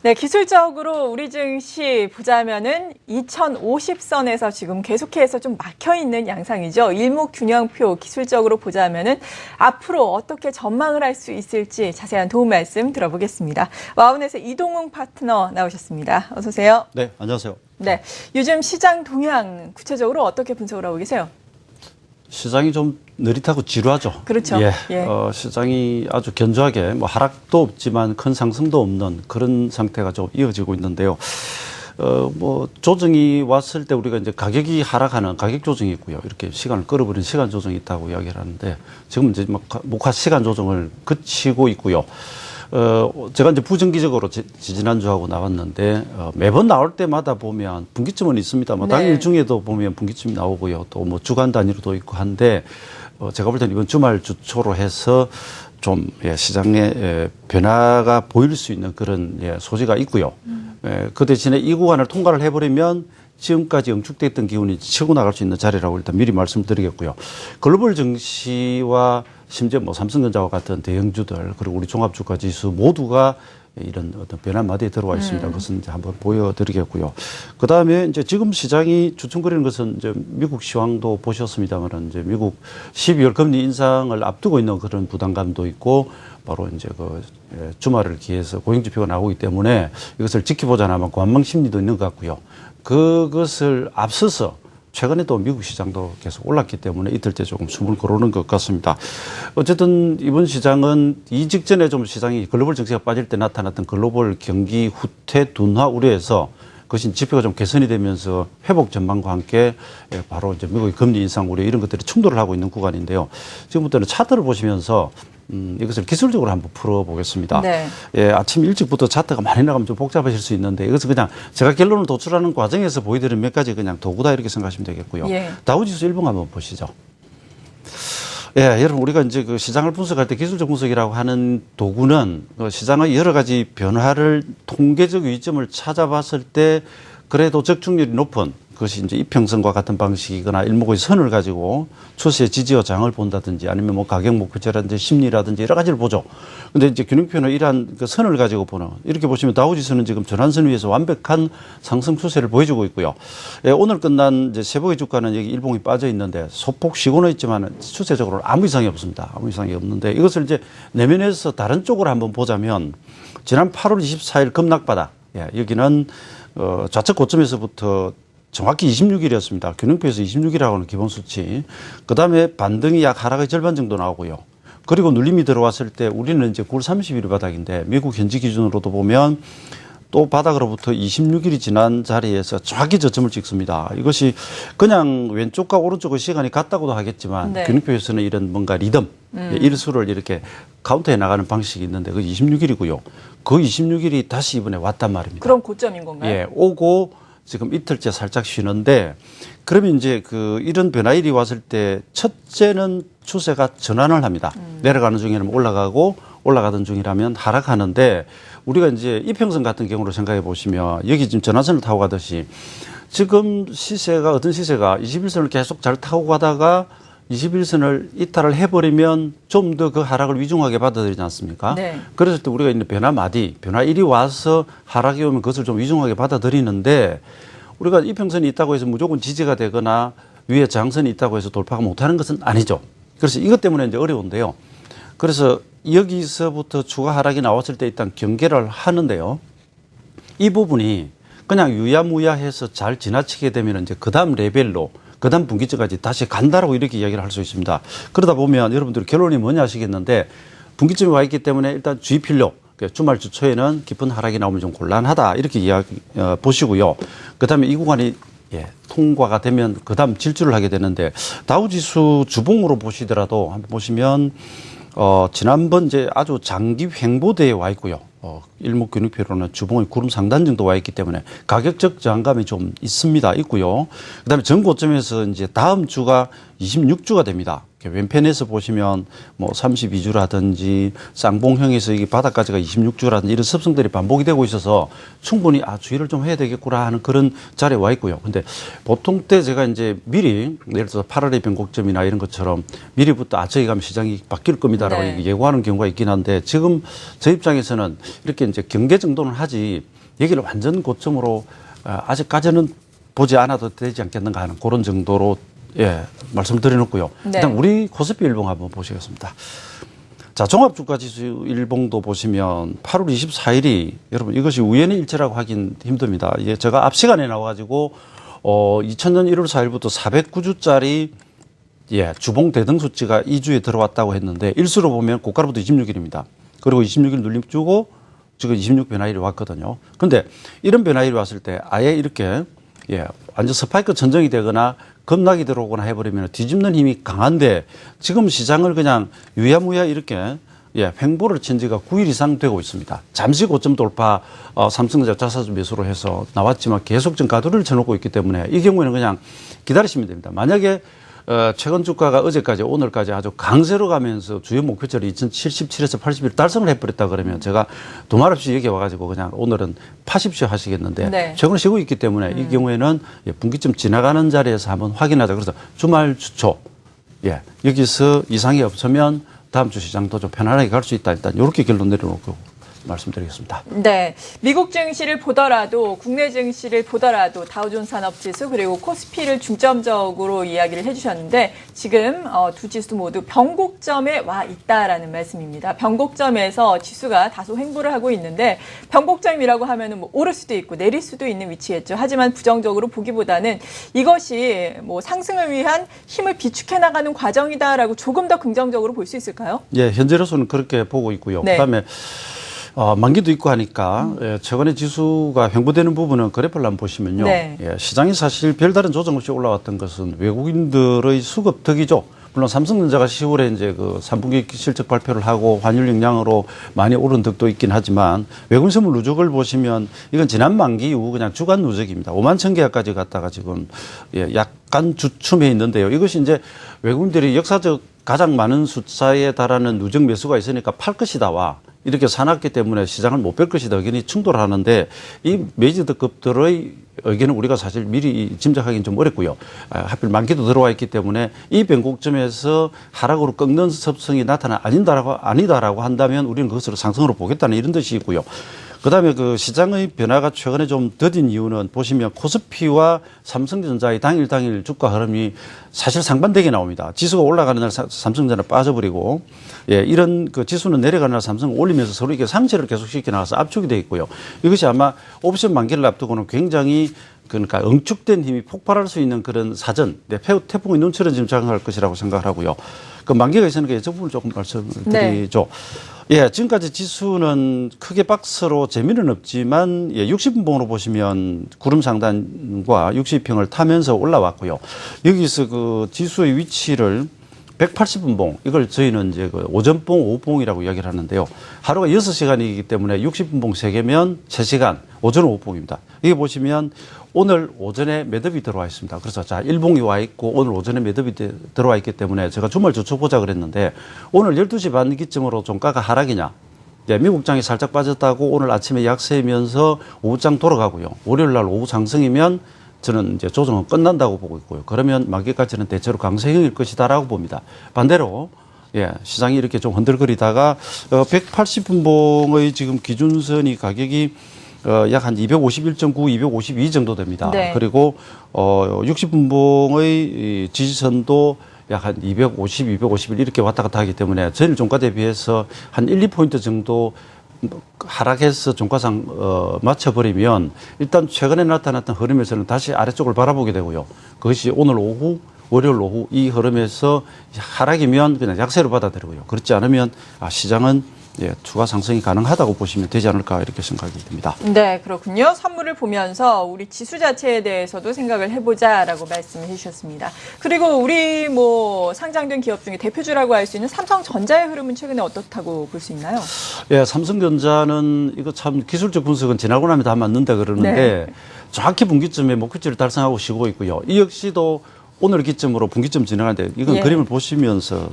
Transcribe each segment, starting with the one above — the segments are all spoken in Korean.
네, 기술적으로 우리 증시 보자면은 2050선에서 지금 계속해서 좀 막혀 있는 양상이죠. 일목균형표 기술적으로 보자면은 앞으로 어떻게 전망을 할 수 있을지 자세한 도움 말씀 들어보겠습니다. 와운에서 이동웅 파트너 나오셨습니다. 어서 오세요. 네, 안녕하세요. 네, 요즘 시장 동향 구체적으로 어떻게 분석을 하고 계세요? 시장이 좀 느릿하고 지루하죠. 그렇죠. 예, 예. 시장이 아주 견조하게 뭐 하락도 없지만 큰 상승도 없는 그런 상태가 좀 이어지고 있는데요. 뭐 조정이 왔을 때 우리가 이제 가격이 하락하는 가격 조정이 있고요. 이렇게 시간을 끌어버리는 시간 조정이 있다고 이야기를 하는데 지금 이제 목화 시간 조정을 그치고 있고요. 제가 이제 부정기적으로 지난주하고 나왔는데, 매번 나올 때마다 보면 분기점은 있습니다. 뭐, 당일 중에도 보면 분기점이 나오고요. 또 뭐 주간 단위로도 있고 한데, 제가 볼 때는 이번 주말 주초로 해서 좀, 시장의 변화가 보일 수 있는 그런, 소지가 있고요. 그 대신에 이 구간을 통과를 해버리면 지금까지 응축됐던 기운이 치고 나갈 수 있는 자리라고 일단 미리 말씀드리겠고요. 글로벌 증시와 심지어 뭐 삼성전자와 같은 대형주들 그리고 우리 종합주가 지수 모두가 이런 어떤 변화마디에 들어와 있습니다. 그것은 이제 한번 보여드리겠고요. 그 다음에 이제 지금 시장이 주춤거리는 것은 이제 미국 시황도 보셨습니다만은 이제 미국 12월 금리 인상을 앞두고 있는 그런 부담감도 있고 바로 이제 그 주말을 기해서 고용지표가 나오기 때문에 이것을 지켜보자나만 관망 심리도 있는 것 같고요. 그것을 앞서서 최근에 또 미국 시장도 계속 올랐기 때문에 이틀째 조금 숨을 거르는 것 같습니다. 어쨌든 이번 시장은 이 직전에 좀 시장이 글로벌 증시가 빠질 때 나타났던 글로벌 경기 후퇴 둔화 우려에서 그것이 지표가 좀 개선이 되면서 회복 전망과 함께 바로 이제 미국의 금리 인상 우려 이런 것들이 충돌을 하고 있는 구간인데요. 지금부터는 차트를 보시면서 이것을 기술적으로 한번 풀어보겠습니다. 네. 예, 아침 일찍부터 차트가 많이 나가면 좀 복잡하실 수 있는데 이것은 그냥 제가 결론을 도출하는 과정에서 보여드린 몇 가지 그냥 도구다 이렇게 생각하시면 되겠고요. 예. 다우지수 일봉 한번 보시죠. 예, 여러분 우리가 이제 그 시장을 분석할 때 기술적 분석이라고 하는 도구는 그 시장의 여러 가지 변화를 통계적 위점을 찾아봤을 때 그래도 적중률이 높은 그것이 이제 이평선과 같은 방식이거나 일목의 선을 가지고 추세 지지와 장을 본다든지 아니면 뭐 가격 목표치라든지 심리라든지 여러 가지를 보죠. 근데 이제 균형표는 이러한 그 선을 가지고 보는 이렇게 보시면 다우지수는 지금 전환선 위에서 완벽한 상승 추세를 보여주고 있고요. 예, 오늘 끝난 이제 세복의 주가는 여기 일봉이 빠져 있는데 소폭 쉬고는 있지만 추세적으로 아무 이상이 없습니다. 아무 이상이 없는데 이것을 이제 내면에서 다른 쪽으로 한번 보자면 지난 8월 24일 급락바닥 예, 여기는 좌측 고점에서부터 정확히 26일이었습니다. 균형표에서 26이라고 하는 기본 수치. 그 다음에 반등이 약 하락의 절반 정도 나오고요. 그리고 눌림이 들어왔을 때 우리는 이제 9월 30일 바닥인데 미국 현지 기준으로도 보면 또 바닥으로부터 26일이 지난 자리에서 정확히 저점을 찍습니다. 이것이 그냥 왼쪽과 오른쪽의 시간이 같다고도 하겠지만 네. 균형표에서는 이런 뭔가 리듬, 일수를 이렇게 카운트해 나가는 방식이 있는데 그 26일이고요. 그 26일이 다시 이번에 왔단 말입니다. 그럼 고점인 건가요? 예, 오고 지금 이틀째 살짝 쉬는데 그러면 이제 그 이런 변화일이 왔을 때 첫째는 추세가 전환을 합니다. 내려가는 중이라면 올라가고 올라가던 중이라면 하락하는데 우리가 이제 이평선 같은 경우로 생각해 보시면 여기 지금 전환선을 타고 가듯이 지금 시세가 어떤 시세가 21선을 계속 잘 타고 가다가 21선을 이탈을 해버리면 좀 더 그 하락을 위중하게 받아들이지 않습니까? 네. 그랬을 때 우리가 있는 변화일이 와서 하락이 오면 그것을 좀 위중하게 받아들이는데 우리가 이평선이 있다고 해서 무조건 지지가 되거나 위에 장선이 있다고 해서 돌파가 못하는 것은 아니죠. 그래서 이것 때문에 이제 어려운데요. 그래서 여기서부터 추가 하락이 나왔을 때 일단 경계를 하는데요. 이 부분이 그냥 유야무야해서 잘 지나치게 되면 이제 그 다음 레벨로 그 다음 분기점까지 다시 간다라고 이렇게 이야기를 할 수 있습니다. 그러다 보면 여러분들 결론이 뭐냐 하시겠는데 분기점이 와 있기 때문에 일단 주의 필요. 주말 주 초에는 깊은 하락이 나오면 좀 곤란하다 이렇게 이야기 보시고요. 그다음에 이 구간이 통과가 되면 그다음 질주를 하게 되는데 다우지수 주봉으로 보시더라도 한번 보시면 지난번 이제 아주 장기 횡보대에 와 있고요. 일목균형표로는 주봉의 구름 상단 정도 와 있기 때문에 가격적 저항감이 좀 있습니다. 있고요. 그다음에 전고점에서 이제 다음 주가 26주가 됩니다. 왼편에서 보시면 뭐 32주라든지 쌍봉형에서 이게 바닥까지가 26주라든지 이런 습성들이 반복이 되고 있어서 충분히 주의를 좀 해야 되겠구나 하는 그런 자리에 와 있고요. 근데 보통 때 제가 이제 미리 예를 들어서 8월의 변곡점이나 이런 것처럼 미리부터 저희 가면 시장이 바뀔 겁니다라고 네. 예고하는 경우가 있긴 한데 지금 저 입장에서는 이렇게 이제 경계 정도는 하지 여기를 완전 고점으로 아직까지는 보지 않아도 되지 않겠는가 하는 그런 정도로 말씀드려놓고요. 네. 일단 우리 코스피 일봉 한번 보시겠습니다. 자, 종합주가지수 일봉도 보시면 8월 24일이 여러분 이것이 우연의 일치라고 하긴 힘듭니다. 이게 제가 앞 시간에 나와가지고 2000년 1월 4일부터 409주짜리 주봉 대등 수치가 2주에 들어왔다고 했는데 일수로 보면 고가로부터 26일입니다. 그리고 26일 눌림 주고 지금 26 변화일이 왔거든요. 근데 이런 변화일이 왔을 때 아예 이렇게 완전 스파이크 전정이 되거나 급락이 들어오거나 해버리면 뒤집는 힘이 강한데 지금 시장을 그냥 유야무야 이렇게 횡보를 친 지가 9일 이상 되고 있습니다. 잠시 고점 돌파 삼성전자 자사주 매수로 해서 나왔지만 계속 좀 가두리를 쳐놓고 있기 때문에 이 경우에는 그냥 기다리시면 됩니다. 만약에 최근 주가가 어제까지 오늘까지 아주 강세로 가면서 주요 목표치를 2077에서 80일 달성을 해버렸다 그러면 제가 두말 없이 여기 와가지고 그냥 오늘은 파십시오 하시겠는데 네. 최근에 쉬고 있기 때문에 이 경우에는 분기점 지나가는 자리에서 한번 확인하자. 그래서 주말 주초 여기서 이상이 없으면 다음 주 시장도 좀 편안하게 갈 수 있다. 일단 이렇게 결론 내려놓고 말씀드리겠습니다. 네, 미국 증시를 보더라도 국내 증시를 보더라도 다우존스 산업지수 그리고 코스피를 중점적으로 이야기를 해주셨는데 지금 두 지수 모두 변곡점에 와 있다라는 말씀입니다. 변곡점에서 지수가 다소 횡보를 하고 있는데 변곡점이라고 하면은 뭐 오를 수도 있고 내릴 수도 있는 위치겠죠. 하지만 부정적으로 보기보다는 이것이 뭐 상승을 위한 힘을 비축해 나가는 과정이다라고 조금 더 긍정적으로 볼 수 있을까요? 현재로서는 그렇게 보고 있고요. 네. 그다음에 만기도 있고 하니까 최근에 지수가 횡보되는 부분은 그래프를 한번 보시면요. 네. 시장이 사실 별다른 조정 없이 올라왔던 것은 외국인들의 수급 덕이죠. 물론 삼성전자가 10월에 이제 그 3분기 실적 발표를 하고 환율 영향으로 많이 오른 덕도 있긴 하지만 외국인 선물 누적을 보시면 이건 지난 만기 이후 그냥 주간 누적입니다. 5만 천 계약까지 갔다가 지금 약간 주춤해 있는데요. 이것이 이제 외국인들이 역사적 가장 많은 숫자에 달하는 누적 매수가 있으니까 팔 것이다와 이렇게 사놨기 때문에 시장을 못 뺄 것이다 의견이 충돌하는데 이 메이저급들의 의견은 우리가 사실 미리 짐작하기는 좀 어렵고요. 하필 만기도 들어와 있기 때문에 이 변곡점에서 하락으로 꺾는 습성이 아니다라고 한다면 우리는 그것을 상승으로 보겠다는 이런 뜻이고요. 그다음에 그 시장의 변화가 최근에 좀 더딘 이유는 보시면 코스피와 삼성전자의 당일 주가 흐름이 사실 상반되게 나옵니다. 지수가 올라가는 날 삼성전자는 빠져버리고 이런 그 지수는 내려가는 날 삼성은 올리면서 서로 이게 상체를 계속 시켜 나가서 압축이 돼 있고요. 이것이 아마 옵션 만기를 앞두고는 굉장히 그러니까 응축된 힘이 폭발할 수 있는 그런 사전, 태풍의 눈처럼 지금 작용할 것이라고 생각을 하고요. 그 만기가 있으니까 저 부분을 조금 말씀을 드리죠. 지금까지 지수는 크게 박스로 재미는 없지만 60분봉으로 보시면 구름 상단과 60평을 타면서 올라왔고요. 여기서 그 지수의 위치를 180분봉, 이걸 저희는 이제 그 오전봉, 오후봉이라고 이야기를 하는데요. 하루가 6시간이기 때문에 60분봉 3개면 3시간, 오전, 오후봉입니다. 여기 보시면 오늘 오전에 매듭이 들어와 있습니다. 그래서 자, 일봉이 와 있고 오늘 오전에 매듭이 들어와 있기 때문에 제가 주말 주초 보자 그랬는데 오늘 12시 반 기점으로 종가가 하락이냐. 미국장이 살짝 빠졌다고 오늘 아침에 약세면서 오후장 돌아가고요. 월요일 날 오후 상승이면 저는 이제 조정은 끝난다고 보고 있고요. 그러면 만기까지는 대체로 강세형일 것이다라고 봅니다. 반대로 시장이 이렇게 좀 흔들거리다가 180분봉의 지금 기준선이 가격이 약 한 251.9, 252 정도 됩니다. 네. 그리고 60분봉의 지지선도 약 한 250, 251 이렇게 왔다 갔다 하기 때문에 전일 종가 대비해서 한 1, 2포인트 정도 하락해서 종가상 맞춰버리면 일단 최근에 나타났던 흐름에서는 다시 아래쪽을 바라보게 되고요. 그것이 오늘 오후, 월요일 오후 이 흐름에서 하락이면 그냥 약세로 받아들이고요. 그렇지 않으면 시장은 추가 상승이 가능하다고 보시면 되지 않을까 이렇게 생각이 듭니다. 네, 그렇군요. 선물을 보면서 우리 지수 자체에 대해서도 생각을 해보자라고 말씀을 해주셨습니다. 그리고 우리 뭐 상장된 기업 중에 대표주라고 할 수 있는 삼성전자의 흐름은 최근에 어떻다고 볼 수 있나요? 삼성전자는 이거 참 기술적 분석은 지나고 나면 다 맞는다 그러는데 정확히 분기점에 목표치를 달성하고 쉬고 있고요. 이 역시도 오늘 기점으로 분기점 진행하는데 이건 예. 그림을 보시면서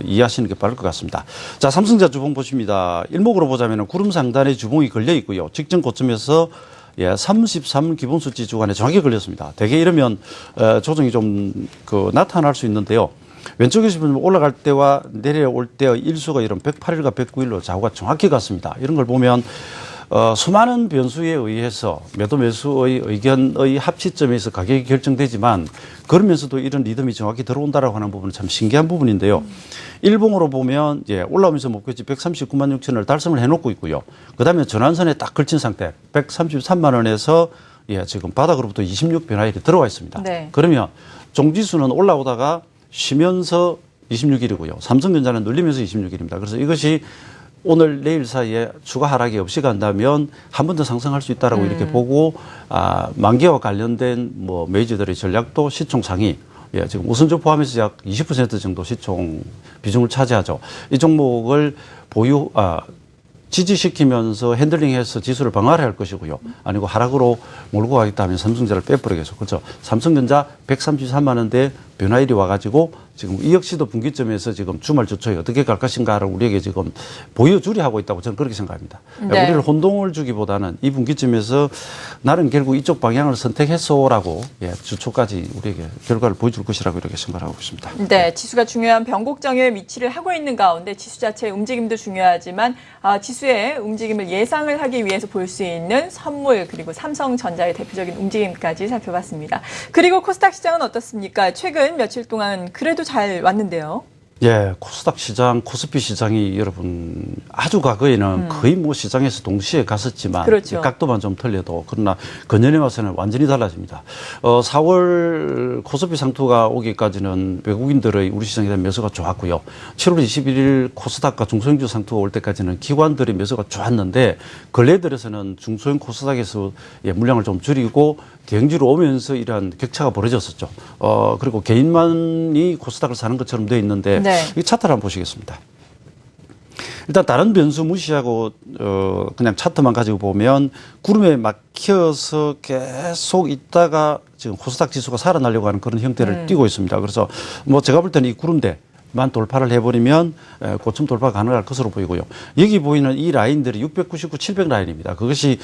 이해하시는 게 빠를 것 같습니다. 자, 삼성전자 주봉 보십니다. 일목으로 보자면 구름 상단에 주봉이 걸려 있고요. 직전 고점에서 33 기본수치 주간에 정확히 걸렸습니다. 대개 이러면 조정이 좀 나타날 수 있는데요. 왼쪽에서 보면 올라갈 때와 내려올 때의 일수가 이런 108일과 109일로 좌우가 정확히 같습니다. 이런 걸 보면 수많은 변수에 의해서 매도 매수의 의견의 합치점에서 가격이 결정되지만 그러면서도 이런 리듬이 정확히 들어온다라고 하는 부분은 참 신기한 부분인데요. 일봉으로 보면 올라오면서 목표치 139만 6천을 달성을 해놓고 있고요. 그다음에 전환선에 딱 걸친 상태 133만 원에서 지금 바닥으로부터 26 변화일이 들어와 있습니다. 네. 그러면 종지수는 올라오다가 쉬면서 26일이고요. 삼성전자는 눌리면서 26일입니다. 그래서 이것이 오늘 내일 사이에 추가 하락이 없이 간다면 한 번 더 상승할 수 있다라고 이렇게 보고 만기와 관련된 메이저들의 전략도 시총 상위 지금 우선주 포함해서 약 20% 정도 시총 비중을 차지하죠. 이 종목을 지지시키면서 핸들링해서 지수를 방어해야 할 것이고요. 아니고 하락으로 몰고 가겠다 하면 삼성전자를 빼버리겠죠. 그렇죠. 삼성전자 133만 원대 변화일이 와가지고 지금 이 역시도 분기점에서 지금 주말 주초에 어떻게 갈 것인가를 우리에게 지금 보여주리 하고 있다고 저는 그렇게 생각합니다. 네. 우리를 혼동을 주기보다는 이 분기점에서 나는 결국 이쪽 방향을 선택했소라고 주초까지 우리에게 결과를 보여줄 것이라고 이렇게 생각하고 있습니다. 네, 지수가 중요한 변곡점에 위치를 하고 있는 가운데 지수 자체의 움직임도 중요하지만 지수의 움직임을 예상을 하기 위해서 볼 수 있는 선물 그리고 삼성전자의 대표적인 움직임까지 살펴봤습니다. 그리고 코스닥 시장은 어떻습니까? 최근 며칠 동안 그래도 잘 왔는데요. 코스닥 시장, 코스피 시장이 여러분 아주 과거에는 거의 시장에서 동시에 갔었지만 그렇죠. 각도만 좀 틀려도 그러나 근년에 와서는 완전히 달라집니다. 4월 코스피 상투가 오기까지는 외국인들의 우리 시장에 대한 매수가 좋았고요. 7월 21일 코스닥과 중소형주 상투가 올 때까지는 기관들의 매수가 좋았는데 근래 들어서는 중소형 코스닥에서 물량을 좀 줄이고 대형주로 오면서 이러한 격차가 벌어졌었죠. 그리고 개인만이 코스닥을 사는 것처럼 되어 있는데 네. 이 차트를 한번 보시겠습니다. 일단 다른 변수 무시하고 그냥 차트만 가지고 보면 구름에 막혀서 계속 있다가 지금 코스닥 지수가 살아나려고 하는 그런 형태를 띠고 있습니다. 그래서 제가 볼 때는 이 구름대만 돌파를 해버리면 고점 돌파 가능할 것으로 보이고요. 여기 보이는 이 라인들이 699, 700 라인입니다. 그것이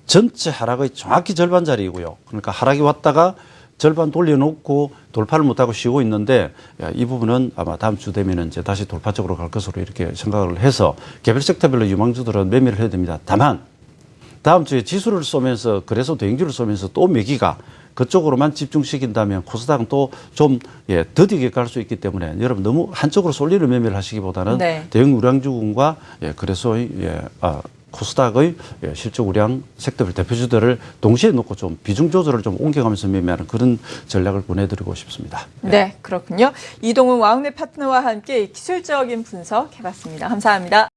전체 하락의 정확히 절반 자리이고요. 그러니까 하락이 왔다가 절반 돌려놓고 돌파를 못하고 쉬고 있는데 이 부분은 아마 다음 주 되면 이제 다시 돌파 쪽으로 갈 것으로 이렇게 생각을 해서 개별 섹터별로 유망주들은 매매를 해야 됩니다. 다만 다음 주에 지수를 쏘면서 그래서 대형주를 쏘면서 또 매기가 그쪽으로만 집중시킨다면 코스닥은 또 좀 더디게 갈 수 있기 때문에 여러분 너무 한쪽으로 쏠리는 매매를 하시기보다는 네. 대형 우량주군과 그래서 코스닥의 실적 우량 섹터별 대표주들을 동시에 놓고 좀 비중 조절을 좀 옮겨가면서 매매하는 그런 전략을 보내드리고 싶습니다. 네, 그렇군요. 이동훈 와우넷 파트너와 함께 기술적인 분석 해봤습니다. 감사합니다.